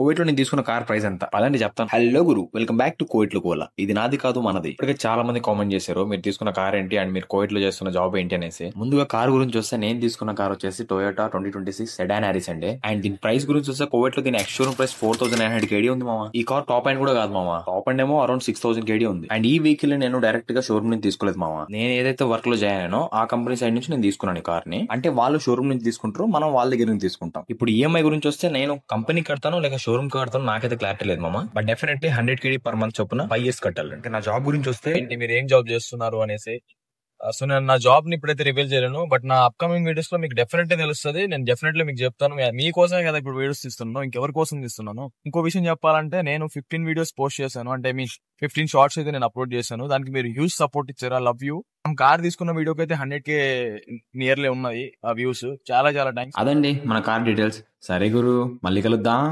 కోవిట్ లో నేను తీసుకున్న కార్ ప్రైస్ ఎంత పదండి చెప్తాను. హలో గురు, వెల్కమ్ బ్యాక్ టు కోవిట్ లో కోలా. ఇది నాది కాదు మనది. ఇప్పటికే చాలా మంది కామెంట్ చేశారు మీరు తీసుకున్న కార్ ఏంటి అండ్ మీరు కోవిట్ లో చేస్తున్న జాబ్ ఏంటి అనేసి. ముందుగా కార్ గురించి వస్తే నేను తీసుకున్న కార్ వచ్చేసి టొయోటా 2026 సెడాన్ యారిస్ అండి. అండ్ దీని ప్రైస్ గురించి వస్తే కోవిట్ లో దీని ఎక్స్ షోరూమ్ ప్రైస్ 4900 కేడీ ఉంది మామ. ఈ కార్ టాప్ అండ్ కూడా కాదు మామ, టాప్ అండ్ ఏమో అరౌండ్ 6000 కేడీ ఉంది. అండ్ ఈ వెహికల్ నేను డైరెక్ట్ గా షోరూమ్ నుంచి తీసుకోలేదు మామ. నేను ఏదైతే వర్క్ లో జాయిన్ అయినో ఆ కంపెనీ సైడ్ నుంచి నేను తీసుకున్నాను ఈ కార్ ని. అంటే వాళ్ళు షోరూమ్ నుంచి తీసుకుంటారు, మనం వాళ్ళ దగ్గర నుంచి తీసుకుంటాం. ఇప్పుడు ఈఎంఐ గురించి వస్తే నేను కంపెనీ కడతాను లేక షోరూమ్ కడతాను నాకైతే క్లారిటీ లేదు మామ. బట్ డెఫినెట్లీ 100 కేడీ పర్ మంత్ చొప్పున 5 years కట్టాలి. అంటే నా జాబ్ గురించి వస్తే మీరు ఏం జాబ్ చేస్తున్నారు అనేసి. సో నేను నా జాబ్ ని ఇప్పుడైతే రివీల్ చేయలేను, బట్ నా అప్కమింగ్ వీడియోస్ లో మీకు డెఫినెట్లీ తెలుస్తుంది. నేను డెఫినెట్లీ మీకు చెప్తాను. మీకోసమే కదా ఇప్పుడు వీడియోస్ తీస్తున్నాను, ఇంకెవరి కోసం తీస్తున్నాను. ఇంకో విషయం చెప్పాలంటే నేను 15 వీడియోస్ పోస్ట్ చేశాను, అంటే మీ 15 షార్ట్స్ అయితే నేను అప్లోడ్ చేశాను. దానికి మీరు హ్యూజ్ సపోర్ట్ ఇచ్చారు, ఐ లవ్ యూ. కార్ తీసుకున్న వీడియోకి అయితే 100K నియర్లీ ఉన్నది ఆ వ్యూస్. చాలా చాలా థ్యాంక్స్. అదండి మన కార్ డీటెయిల్స్. సరే గురు, మళ్ళీ కలుద్దాం.